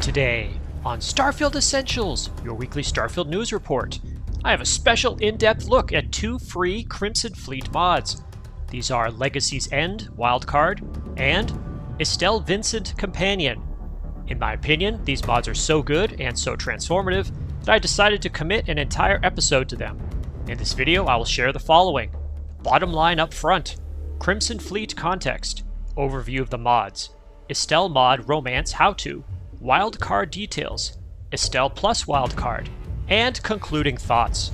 Today, on Starfield Essentials, your weekly Starfield news report, I have a special in-depth look at two free Crimson Fleet mods. These are Legacy's End, Wildcard, and Estelle Vincent, Companion. In my opinion, these mods are so good and so transformative that I decided to commit an entire episode to them. In this video, I will share the following. Bottom line up front, Crimson Fleet context, overview of the mods, Estelle mod romance how-to, wildcard details, Estelle plus wildcard, and concluding thoughts.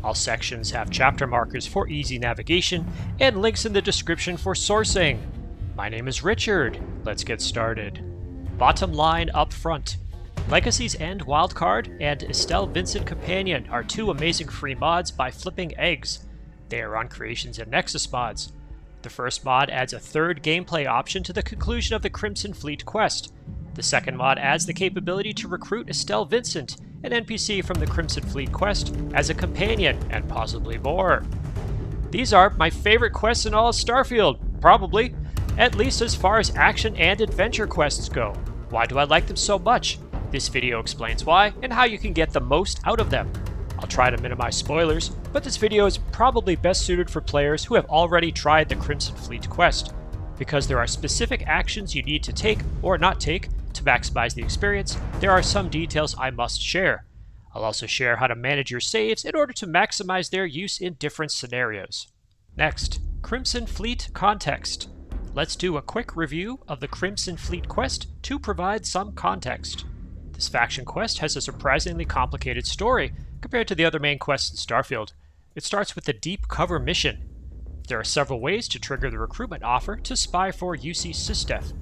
All sections have chapter markers for easy navigation and links in the description for sourcing. My name is Richard. Let's get started. Bottom line up front. Legacy's End Wildcard and Estelle Vincent Companion are two amazing free mods by Flipping Eggs. They are on Creations and Nexus Mods. The first mod adds a third gameplay option to the conclusion of the Crimson Fleet quest. The second mod adds the capability to recruit Estelle Vincent, an NPC from the Crimson Fleet quest, as a companion, and possibly more. These are my favorite quests in all of Starfield, probably, at least as far as action and adventure quests go. Why do I like them so much? This video explains why and how you can get the most out of them. I'll try to minimize spoilers, but this video is probably best suited for players who have already tried the Crimson Fleet quest, because there are specific actions you need to take or not take to maximize the experience. There are some details I must share. I'll also share how to manage your saves in order to maximize their use in different scenarios. Next, Crimson Fleet context. Let's do a quick review of the Crimson Fleet quest to provide some context. This faction quest has a surprisingly complicated story compared to the other main quests in Starfield. It starts with the Deep Cover mission. There are several ways to trigger the recruitment offer to spy for UC Sysdef.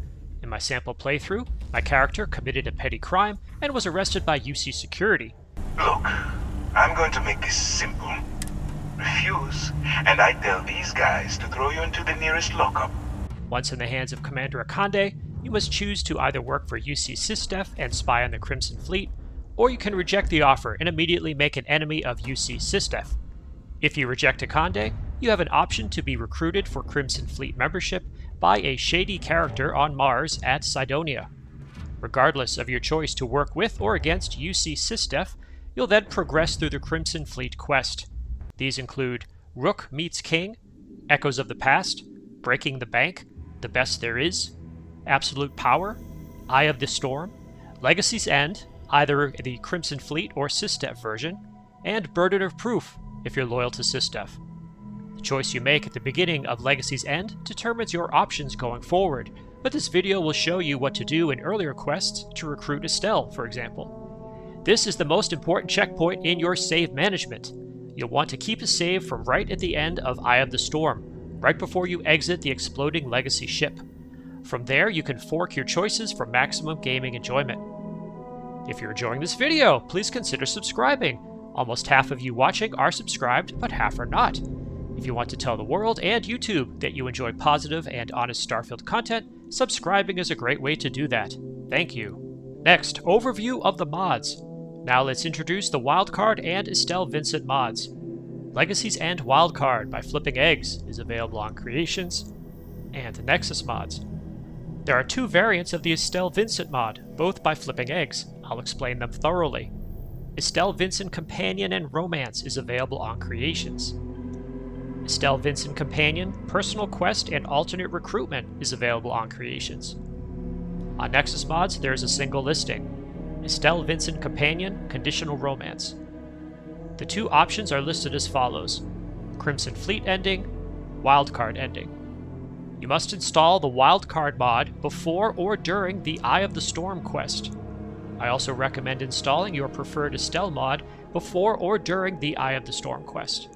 In my sample playthrough, my character committed a petty crime and was arrested by UC security. Look, I'm going to make this simple. Refuse, and I tell these guys to throw you into the nearest lockup. Once in the hands of Commander Akande, you must choose to either work for UC Sysdef and spy on the Crimson Fleet, or you can reject the offer and immediately make an enemy of UC Sysdef. If you reject Akande, you have an option to be recruited for Crimson Fleet membership by a shady character on Mars at Cydonia. Regardless of your choice to work with or against UC Sysdef, you'll then progress through the Crimson Fleet quest. These include Rook Meets King, Echoes of the Past, Breaking the Bank, The Best There Is, Absolute Power, Eye of the Storm, Legacy's End, either the Crimson Fleet or Sysdef version, and Burden of Proof, if you're loyal to Sysdef. The choice you make at the beginning of Legacy's End determines your options going forward, but this video will show you what to do in earlier quests to recruit Estelle, for example. This is the most important checkpoint in your save management. You'll want to keep a save from right at the end of Eye of the Storm, right before you exit the exploding Legacy ship. From there, you can fork your choices for maximum gaming enjoyment. If you're enjoying this video, please consider subscribing. Almost half of you watching are subscribed, but half are not. If you want to tell the world and YouTube that you enjoy positive and honest Starfield content, subscribing is a great way to do that. Thank you. Next, overview of the mods. Now let's introduce the Wildcard and Estelle Vincent mods. Legacy's End Wildcard by Flipping Eggs is available on Creations and the Nexus Mods. There are two variants of the Estelle Vincent mod, both by Flipping Eggs. I'll explain them thoroughly. Estelle Vincent Companion and Romance is available on Creations. Estelle Vincent Companion, Personal Quest, and Alternate Recruitment is available on Creations. On Nexus Mods, there is a single listing. Estelle Vincent Companion, Conditional Romance. The two options are listed as follows: Crimson Fleet ending, Wildcard ending. You must install the Wildcard mod before or during the Eye of the Storm quest. I also recommend installing your preferred Estelle mod before or during the Eye of the Storm quest.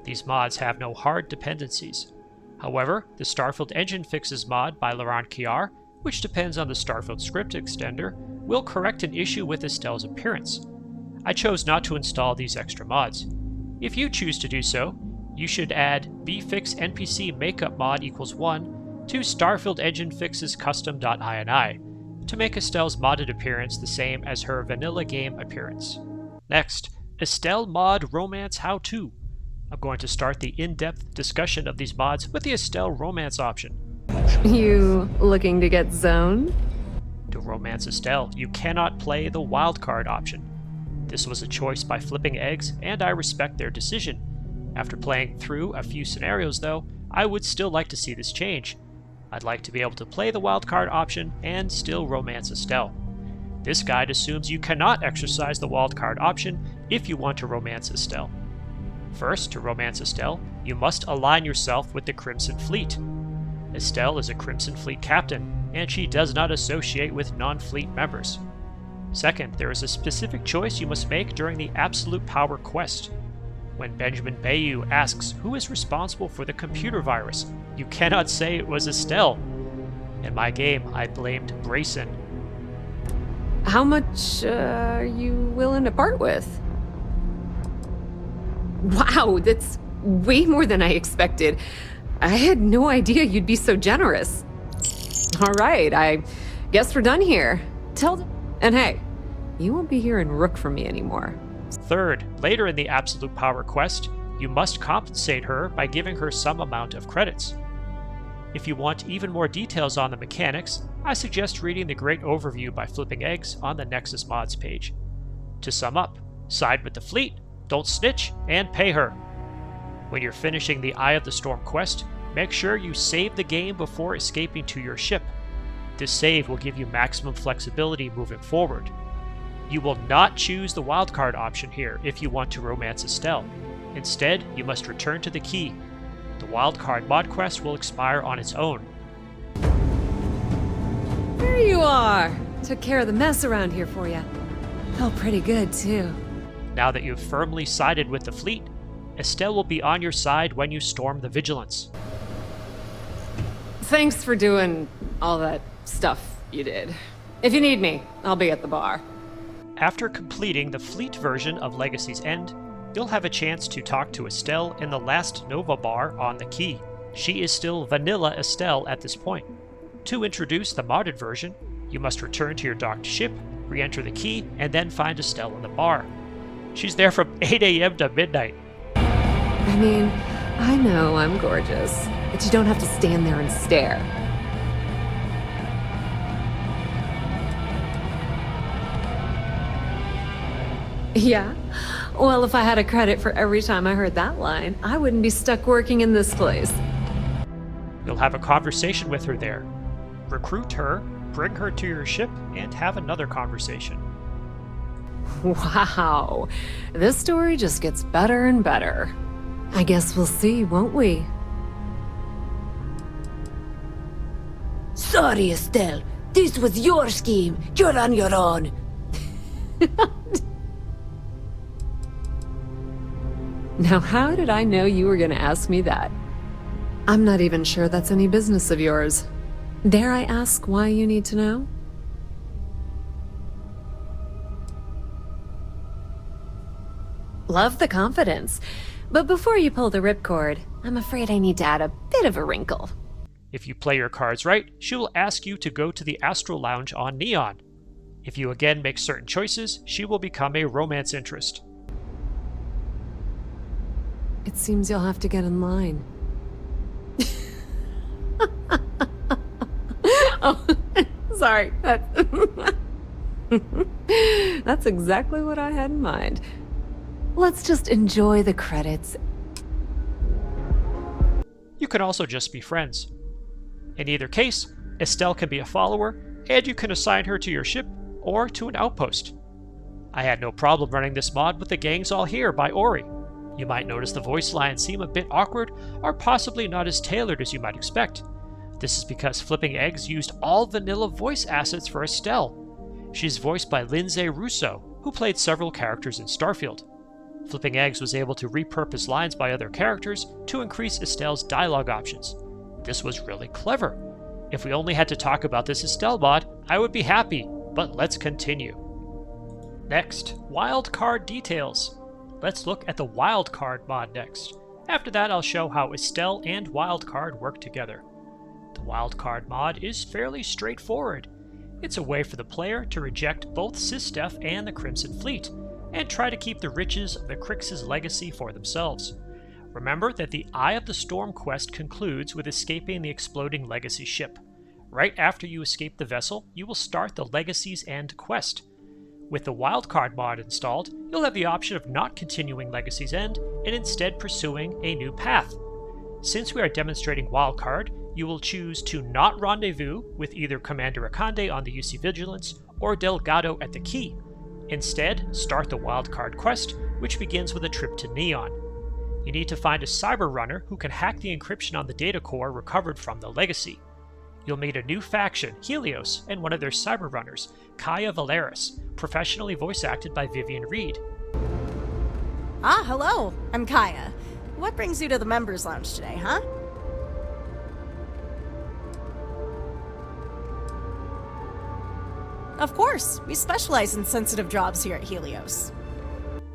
These mods have no hard dependencies. However, the Starfield Engine Fixes mod by Laurent Kiar, which depends on the Starfield script extender, will correct an issue with Estelle's appearance. I chose not to install these extra mods. If you choose to do so, you should add bfix npc makeup mod equals 1 to Starfield Engine Fixes custom.ini to make Estelle's modded appearance the same as her vanilla game appearance. Next, Estelle mod romance how-to. I'm going to start the in-depth discussion of these mods with the Estelle romance option. You looking to get zoned? To romance Estelle, you cannot play the wildcard option. This was a choice by Flipping Eggs, and I respect their decision. After playing through a few scenarios, though, I would still like to see this change. I'd like to be able to play the wildcard option and still romance Estelle. This guide assumes you cannot exercise the wildcard option if you want to romance Estelle. First, to romance Estelle, you must align yourself with the Crimson Fleet. Estelle is a Crimson Fleet captain, and she does not associate with non-fleet members. Second, there is a specific choice you must make during the Absolute Power quest. When Benjamin Bayou asks who is responsible for the computer virus, you cannot say it was Estelle. In my game, I blamed Brayson. How much are you willing to part with? Wow, that's way more than I expected. I had no idea you'd be so generous. All right, I guess we're done here. And hey, you won't be hearing Rook from me anymore. Third, later in the Absolute Power quest, you must compensate her by giving her some amount of credits. If you want even more details on the mechanics, I suggest reading the great overview by Flipping Eggs on the Nexus Mods page. To sum up, side with the fleet, don't snitch, and pay her. When you're finishing the Eye of the Storm quest, make sure you save the game before escaping to your ship. This save will give you maximum flexibility moving forward. You will not choose the wildcard option here if you want to romance Estelle. Instead, you must return to the key. The wildcard mod quest will expire on its own. There you are! Took care of the mess around here for you. Felt pretty good, too. Now that you've firmly sided with the fleet, Estelle will be on your side when you storm the Vigilance. Thanks for doing all that stuff you did. If you need me, I'll be at the bar. After completing the fleet version of Legacy's End, you'll have a chance to talk to Estelle in the last Nova bar on the Key. She is still Vanilla Estelle at this point. To introduce the modded version, you must return to your docked ship, re-enter the Key, and then find Estelle in the bar. She's there from 8 a.m. to midnight. I mean, I know I'm gorgeous, but you don't have to stand there and stare. Yeah? Well, if I had a credit for every time I heard that line, I wouldn't be stuck working in this place. You'll have a conversation with her there. Recruit her, bring her to your ship, and have another conversation. Wow. This story just gets better and better. I guess we'll see, won't we? Sorry, Estelle. This was your scheme. You're on your own. Now, how did I know you were going to ask me that? I'm not even sure that's any business of yours. Dare I ask why you need to know? Love the confidence. But before you pull the ripcord, I'm afraid I need to add a bit of a wrinkle. If you play your cards right, she will ask you to go to the Astral Lounge on Neon. If you again make certain choices, she will become a romance interest. It seems you'll have to get in line. Oh, sorry. That's exactly what I had in mind. Let's just enjoy the credits. You can also just be friends. In either case, Estelle can be a follower, and you can assign her to your ship or to an outpost. I had no problem running this mod with the gangs all here by Ori. You might notice the voice lines seem a bit awkward or possibly not as tailored as you might expect. This is because Flipping Eggs used all vanilla voice assets for Estelle. She's voiced by Lindsay Russo, who played several characters in Starfield. Flipping Eggs was able to repurpose lines by other characters to increase Estelle's dialogue options. This was really clever. If we only had to talk about this Estelle mod, I would be happy, but let's continue. Next, wildcard details. Let's look at the wildcard mod next. After that, I'll show how Estelle and wildcard work together. The wildcard mod is fairly straightforward. It's a way for the player to reject both SysDef and the Crimson Fleet, and try to keep the riches of the Crix's legacy for themselves. Remember that the Eye of the Storm quest concludes with escaping the exploding legacy ship. Right after you escape the vessel, you will start the Legacy's End quest. With the Wildcard mod installed, you'll have the option of not continuing Legacy's End and instead pursuing a new path. Since we are demonstrating Wildcard, you will choose to not rendezvous with either Commander Akande on the UC Vigilance or Delgado at the Key. Instead, start the Wildcard quest, which begins with a trip to Neon. You need to find a cyber runner who can hack the encryption on the data core recovered from the Legacy. You'll meet a new faction, Helios, and one of their cyber runners, Kaya Valeris, professionally voice acted by Vivian Reed. Ah, hello. I'm Kaya. What brings you to the members' lounge today, huh? Of course, we specialize in sensitive jobs here at Helios.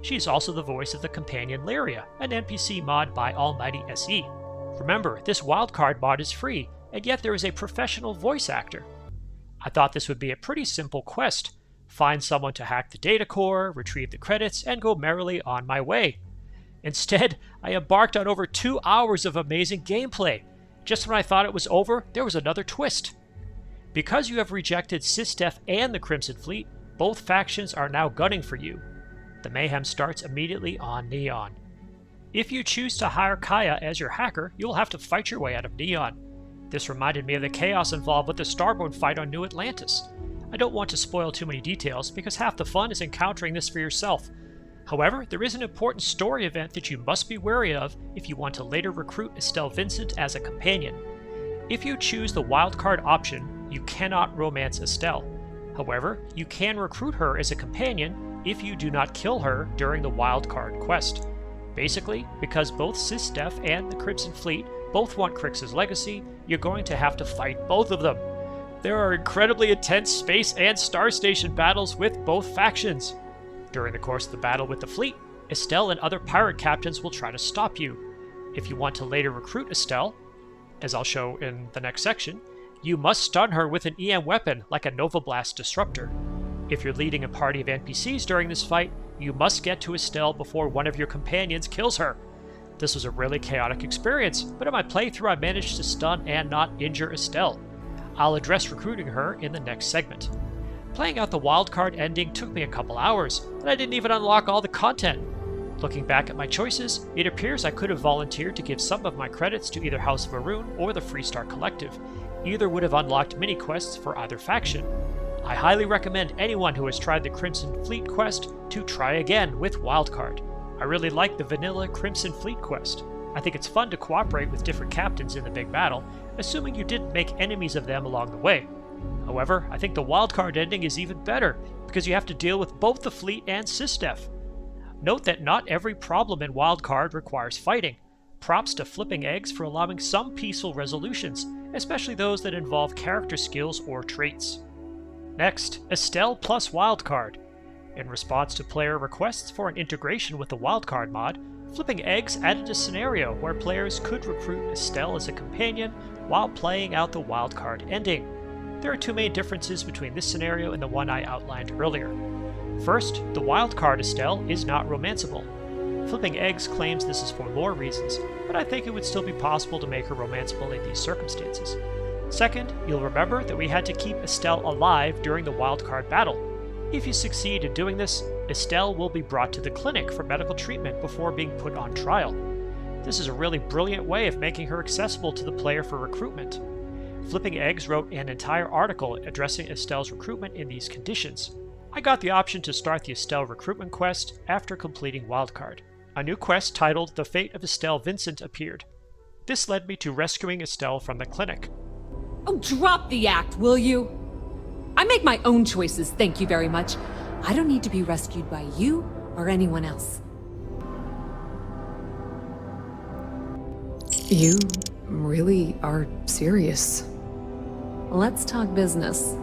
She's also the voice of the companion Lyria, an NPC mod by Almighty SE. Remember, this Wildcard mod is free, and yet there is a professional voice actor. I thought this would be a pretty simple quest. Find someone to hack the data core, retrieve the credits, and go merrily on my way. Instead, I embarked on over 2 hours of amazing gameplay. Just when I thought it was over, there was another twist. Because you have rejected SysDef and the Crimson Fleet, both factions are now gunning for you. The mayhem starts immediately on Neon. If you choose to hire Kaya as your hacker, you'll have to fight your way out of Neon. This reminded me of the chaos involved with the Starborn fight on New Atlantis. I don't want to spoil too many details because half the fun is encountering this for yourself. However, there is an important story event that you must be wary of if you want to later recruit Estelle Vincent as a companion. If you choose the wildcard option, you cannot romance Estelle. However, you can recruit her as a companion if you do not kill her during the wildcard quest. Basically, because both SysDef and the Crimson Fleet both want Crix's legacy, you're going to have to fight both of them. There are incredibly intense space and star station battles with both factions. During the course of the battle with the fleet, Estelle and other pirate captains will try to stop you. If you want to later recruit Estelle, as I'll show in the next section, you must stun her with an EM weapon like a Nova Blast Disruptor. If you're leading a party of NPCs during this fight, you must get to Estelle before one of your companions kills her. This was a really chaotic experience, but in my playthrough I managed to stun and not injure Estelle. I'll address recruiting her in the next segment. Playing out the wildcard ending took me a couple hours, and I didn't even unlock all the content. Looking back at my choices, it appears I could have volunteered to give some of my credits to either House of Arun or the Freestar Collective. Either would have unlocked mini-quests for either faction. I highly recommend anyone who has tried the Crimson Fleet quest to try again with Wildcard. I really like the vanilla Crimson Fleet quest. I think it's fun to cooperate with different captains in the big battle, assuming you didn't make enemies of them along the way. However, I think the Wildcard ending is even better, because you have to deal with both the fleet and SysDef. Note that not every problem in Wildcard requires fighting. Props to Flipping Eggs for allowing some peaceful resolutions, especially those that involve character skills or traits. Next, Estelle plus Wildcard. In response to player requests for an integration with the Wildcard mod, Flipping Eggs added a scenario where players could recruit Estelle as a companion while playing out the Wildcard ending. There are two main differences between this scenario and the one I outlined earlier. First, the Wildcard Estelle is not romanceable. Flipping Eggs claims this is for lore reasons, but I think it would still be possible to make her romanceable in these circumstances. Second, you'll remember that we had to keep Estelle alive during the Wildcard battle. If you succeed in doing this, Estelle will be brought to the clinic for medical treatment before being put on trial. This is a really brilliant way of making her accessible to the player for recruitment. Flipping Eggs wrote an entire article addressing Estelle's recruitment in these conditions. I got the option to start the Estelle recruitment quest after completing Wildcard. A new quest titled The Fate of Estelle Vincent appeared. This led me to rescuing Estelle from the clinic. Oh, drop the act, will you? I make my own choices, thank you very much. I don't need to be rescued by you or anyone else. You really are serious. Let's talk business.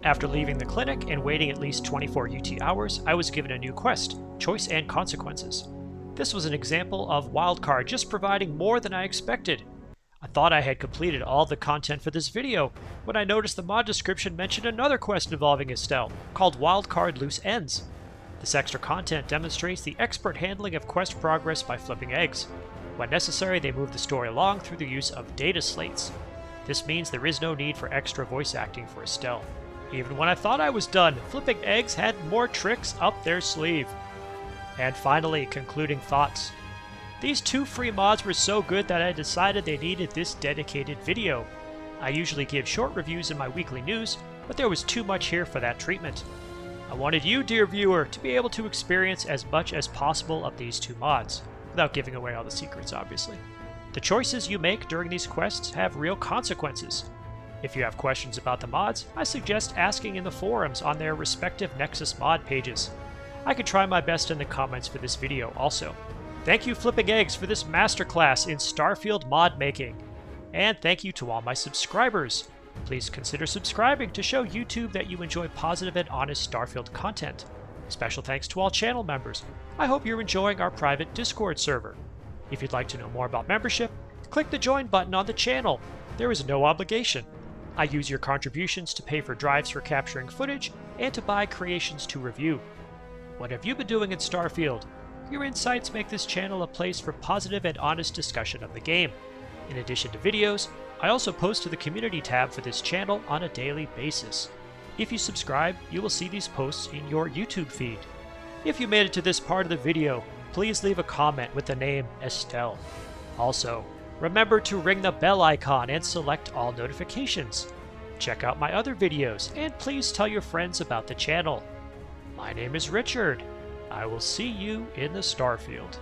After leaving the clinic and waiting at least 24 UT hours, I was given a new quest, Choice and Consequences. This was an example of Wildcard just providing more than I expected. I thought I had completed all the content for this video, when I noticed the mod description mentioned another quest involving Estelle, called Wildcard Loose Ends. This extra content demonstrates the expert handling of quest progress by Flipping Eggs. When necessary, they move the story along through the use of data slates. This means there is no need for extra voice acting for Estelle. Even when I thought I was done, Flipping Eggs had more tricks up their sleeve. And finally, concluding thoughts. These 2 free mods were so good that I decided they needed this dedicated video. I usually give short reviews in my weekly news, but there was too much here for that treatment. I wanted you, dear viewer, to be able to experience as much as possible of these 2 mods, without giving away all the secrets, obviously. The choices you make during these quests have real consequences. If you have questions about the mods, I suggest asking in the forums on their respective Nexus Mod pages. I could try my best in the comments for this video also. Thank you, Flipping Eggs, for this masterclass in Starfield mod making. And thank you to all my subscribers. Please consider subscribing to show YouTube that you enjoy positive and honest Starfield content. Special thanks to all channel members. I hope you're enjoying our private Discord server. If you'd like to know more about membership, click the join button on the channel. There is no obligation. I use your contributions to pay for drives for capturing footage and to buy creations to review. What have you been doing in Starfield? Your insights make this channel a place for positive and honest discussion of the game. In addition to videos, I also post to the community tab for this channel on a daily basis. If you subscribe, you will see these posts in your YouTube feed. If you made it to this part of the video, please leave a comment with the name Estelle. Also, remember to ring the bell icon and select all notifications. Check out my other videos and please tell your friends about the channel. My name is Richard. I will see you in the Starfield.